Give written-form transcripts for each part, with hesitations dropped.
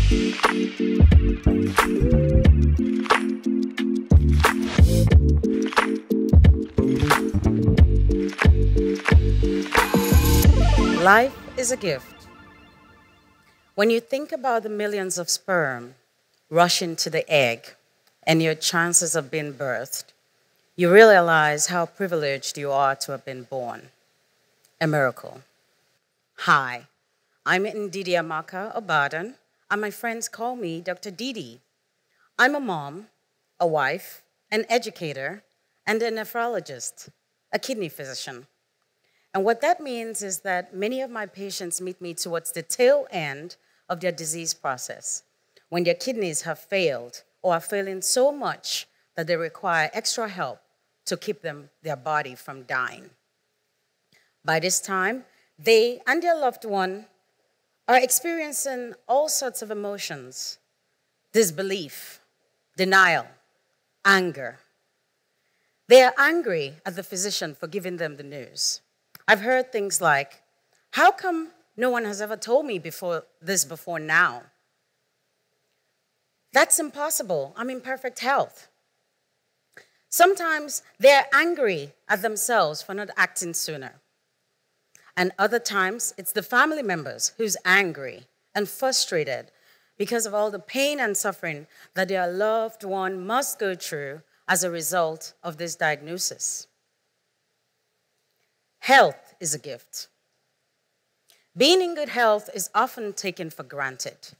Life is a gift. When you think about the millions of sperm rushing to the egg and your chances of being birthed, you realize how privileged you are to have been born. A miracle. Hi, I'm Ndidiamaka Obadan, and my friends call me Dr. Didi. I'm a mom, a wife, an educator, and a nephrologist, a kidney physician. And what that means is that many of my patients meet me towards the tail end of their disease process, when their kidneys have failed or are failing so much that they require extra help to keep their body from dying. By this time, they and their loved one are experiencing all sorts of emotions: disbelief, denial, anger. They are angry at the physician for giving them the news. I've heard things like, "How come no one has ever told me before now?" That's impossible. I'm in perfect health. Sometimes they're angry at themselves for not acting sooner. And other times, it's the family members who's angry and frustrated because of all the pain and suffering that their loved one must go through as a result of this diagnosis. Health is a gift. Being in good health is often taken for granted.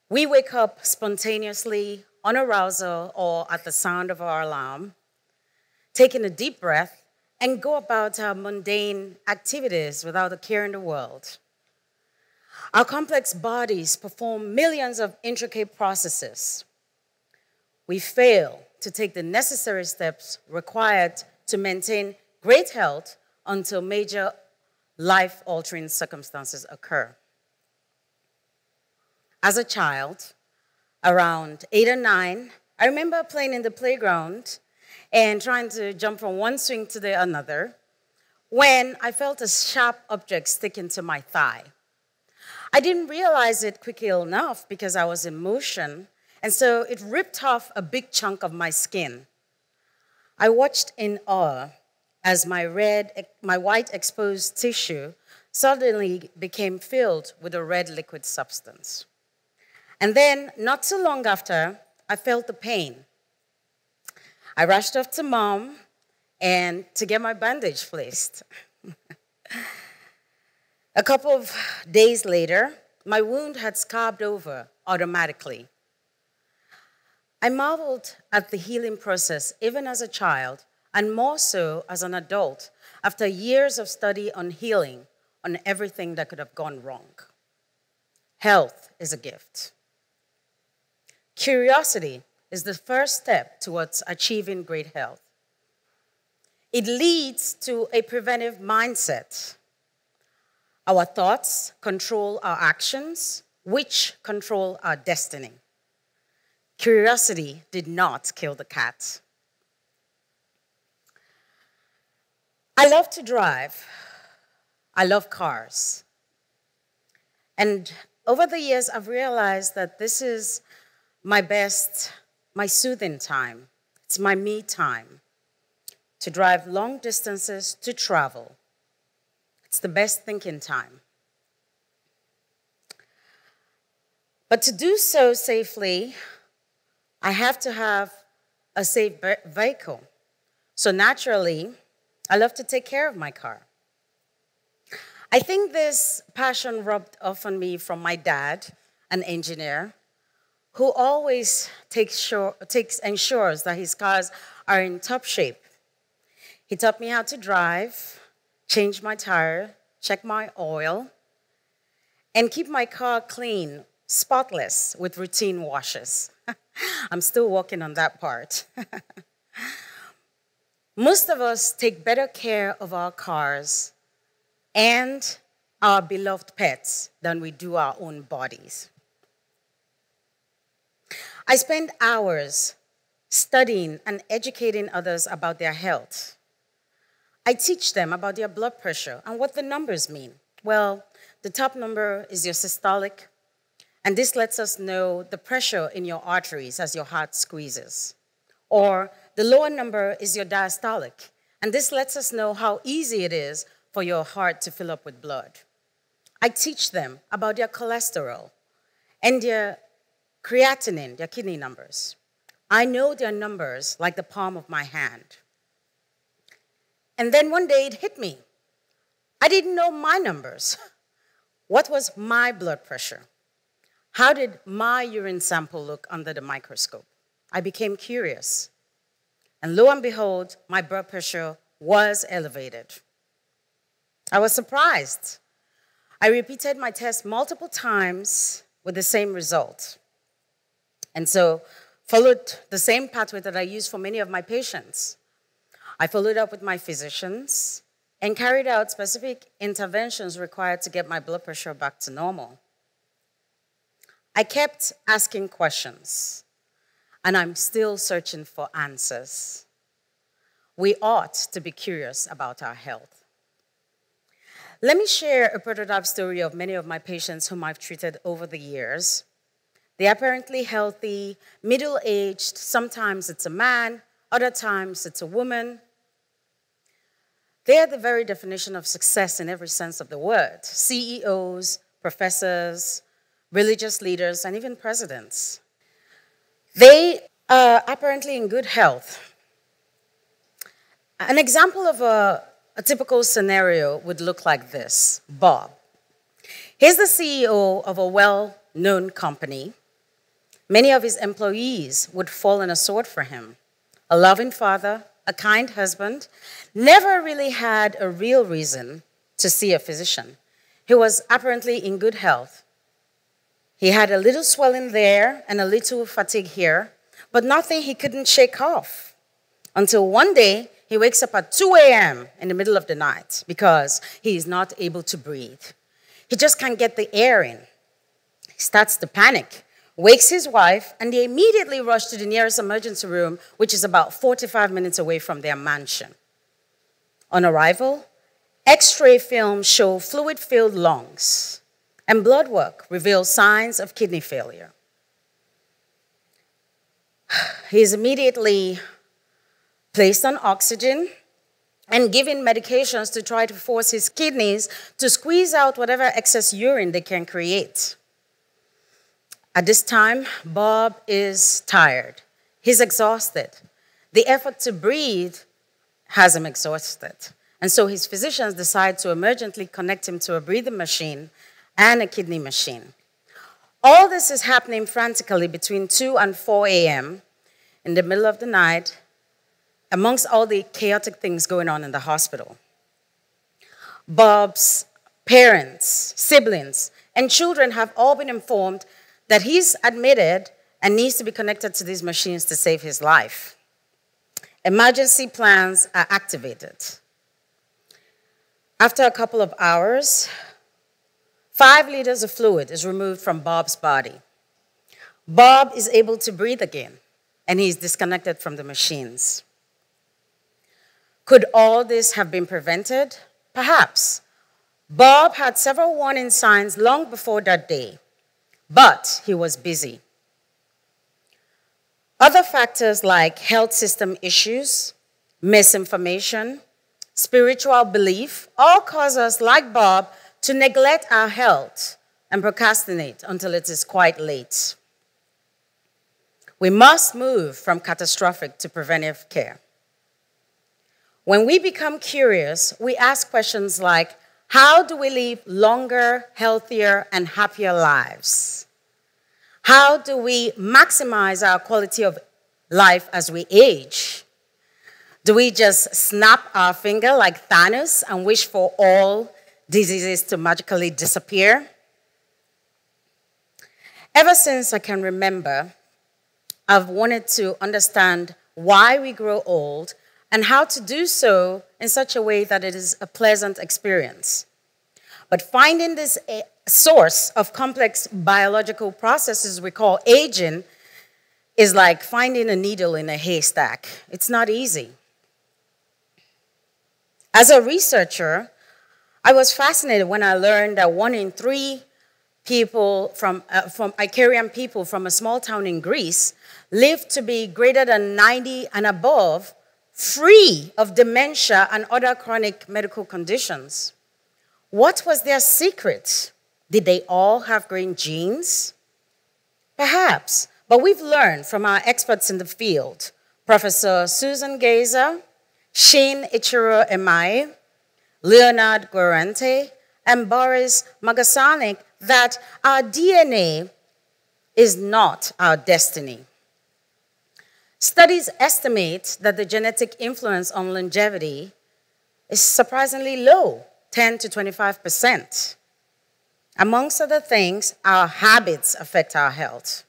We wake up spontaneously on arousal or at the sound of our alarm, taking a deep breath, and go about our mundane activities without a care in the world. Our complex bodies perform millions of intricate processes. We fail to take the necessary steps required to maintain great health until major life-altering circumstances occur. As a child, around 8 or 9, I remember playing in the playground and trying to jump from one swing to the another when I felt a sharp object stick into my thigh. I didn't realize it quickly enough because I was in motion, and so it ripped off a big chunk of my skin. I watched in awe as my white exposed tissue suddenly became filled with a red liquid substance. And then, not so long after, I felt the pain. I rushed off to Mom and to get my bandage placed. A couple of days later, my wound had scabbed over automatically. I marveled at the healing process even as a child, and more so as an adult, after years of study on healing, on everything that could have gone wrong. Health is a gift. Curiosity is the first step towards achieving great health. It leads to a preventive mindset. Our thoughts control our actions, which control our destiny. Curiosity did not kill the cat. I love to drive. I love cars. And over the years, I've realized that this is my soothing time. It's my me time. To drive long distances, to travel. It's the best thinking time. But to do so safely, I have to have a safe vehicle. So naturally, I love to take care of my car. I think this passion rubbed off on me from my dad, an engineer, who always ensures that his cars are in top shape. He taught me how to drive, change my tire, check my oil, and keep my car clean, spotless, with routine washes. I'm still working on that part. Most of us take better care of our cars and our beloved pets than we do our own bodies. I spend hours studying and educating others about their health. I teach them about their blood pressure and what the numbers mean. Well, the top number is your systolic, and this lets us know the pressure in your arteries as your heart squeezes. Or the lower number is your diastolic, and this lets us know how easy it is for your heart to fill up with blood. I teach them about their cholesterol and their creatinine, their kidney numbers. I know their numbers like the palm of my hand. And then one day it hit me. I didn't know my numbers. What was my blood pressure? How did my urine sample look under the microscope? I became curious. And lo and behold, my blood pressure was elevated. I was surprised. I repeated my test multiple times with the same result. And so followed the same pathway that I use for many of my patients. I followed up with my physicians and carried out specific interventions required to get my blood pressure back to normal. I kept asking questions, and I'm still searching for answers. We ought to be curious about our health. Let me share a prototype story of many of my patients whom I've treated over the years. They're apparently healthy, middle-aged. Sometimes it's a man, other times it's a woman. They are the very definition of success in every sense of the word. CEOs, professors, religious leaders, and even presidents. They are apparently in good health. An example of a typical scenario would look like this. Bob. He's the CEO of a well-known company. Many of his employees would fall on a sword for him. A loving father, a kind husband, never really had a real reason to see a physician. He was apparently in good health. He had a little swelling there and a little fatigue here, but nothing he couldn't shake off. Until one day, he wakes up at 2 a.m. in the middle of the night because he is not able to breathe. He just can't get the air in. He starts to panic, wakes his wife, and they immediately rush to the nearest emergency room, which is about 45 minutes away from their mansion. On arrival, X-ray films show fluid-filled lungs, and blood work reveals signs of kidney failure. He is immediately placed on oxygen and given medications to try to force his kidneys to squeeze out whatever excess urine they can create. At this time, Bob is tired. He's exhausted. The effort to breathe has him exhausted. And so his physicians decide to emergently connect him to a breathing machine and a kidney machine. All this is happening frantically between 2 and 4 a.m. in the middle of the night, amongst all the chaotic things going on in the hospital. Bob's parents, siblings, and children have all been informed that he's admitted and needs to be connected to these machines to save his life. Emergency plans are activated. After a couple of hours, 5 liters of fluid is removed from Bob's body. Bob is able to breathe again, and he's disconnected from the machines. Could all this have been prevented? Perhaps. Bob had several warning signs long before that day, but he was busy. Other factors like health system issues, misinformation, spiritual belief, all cause us, like Bob, to neglect our health and procrastinate until it is quite late. We must move from catastrophic to preventive care. When we become curious, we ask questions like, how do we live longer, healthier, and happier lives? How do we maximize our quality of life as we age? Do we just snap our finger like Thanos and wish for all diseases to magically disappear? Ever since I can remember, I've wanted to understand why we grow old and how to do so in such a way that it is a pleasant experience. But finding this source of complex biological processes we call aging is like finding a needle in a haystack. It's not easy. As a researcher, I was fascinated when I learned that 1 in 3 from Icarian people from a small town in Greece lived to be greater than 90 and above, free of dementia and other chronic medical conditions. What was their secret? Did they all have green genes? Perhaps, but we've learned from our experts in the field, Professor Susan Gazer, Shin Ichiro Emae, Leonard Guarente, and Boris Magasanik, that our DNA is not our destiny. Studies estimate that the genetic influence on longevity is surprisingly low, 10 to 25%. Amongst other things, our habits affect our health.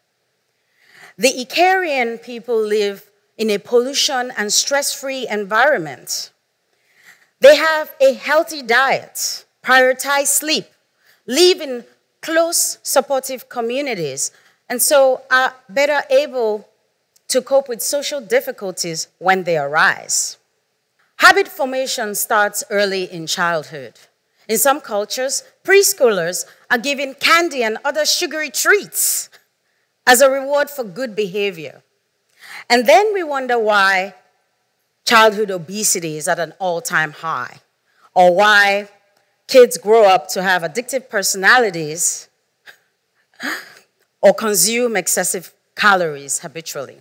The Icarian people live in a pollution and stress-free environment. They have a healthy diet, prioritize sleep, live in close, supportive communities, and so are better able to cope with social difficulties when they arise. Habit formation starts early in childhood. In some cultures, preschoolers are given candy and other sugary treats as a reward for good behavior. And then we wonder why childhood obesity is at an all-time high, or why kids grow up to have addictive personalities or consume excessive calories habitually.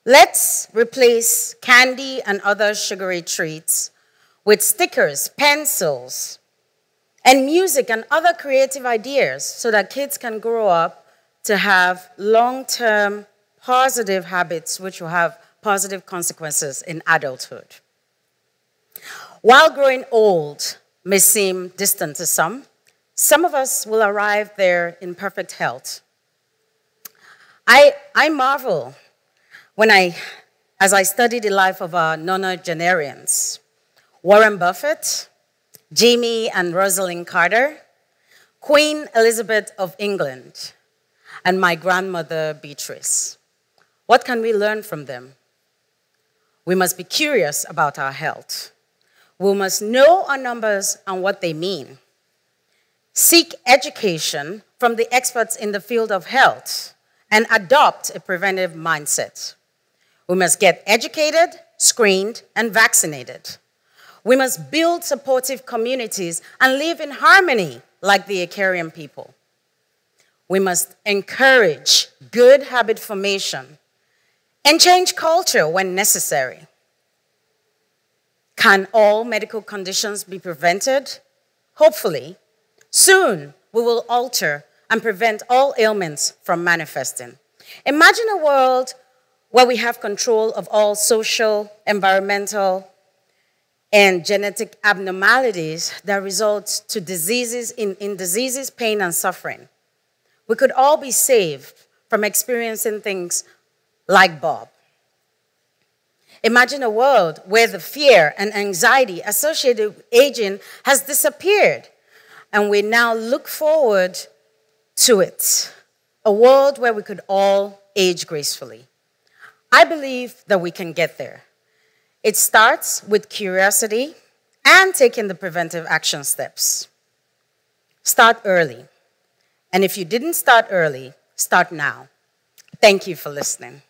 Let's replace candy and other sugary treats with stickers, pencils, and music and other creative ideas so that kids can grow up to have long-term positive habits which will have positive consequences in adulthood. While growing old may seem distant to some of us will arrive there in perfect health. I marvel as I study the life of our nonagenarians, Warren Buffett, Jimmy and Rosalind Carter, Queen Elizabeth of England, and my grandmother Beatrice. What can we learn from them? We must be curious about our health. We must know our numbers and what they mean. Seek education from the experts in the field of health and adopt a preventive mindset. We must get educated, screened, and vaccinated. We must build supportive communities and live in harmony like the Icarian people. We must encourage good habit formation and change culture when necessary. Can all medical conditions be prevented? Hopefully. Soon, we will alter and prevent all ailments from manifesting. Imagine a world where we have control of all social, environmental, and genetic abnormalities that result to diseases in diseases, pain, and suffering. We could all be saved from experiencing things like Bob. Imagine a world where the fear and anxiety associated with aging has disappeared, and we now look forward to it. A world where we could all age gracefully. I believe that we can get there. It starts with curiosity and taking the preventive action steps. Start early. And if you didn't start early, start now. Thank you for listening.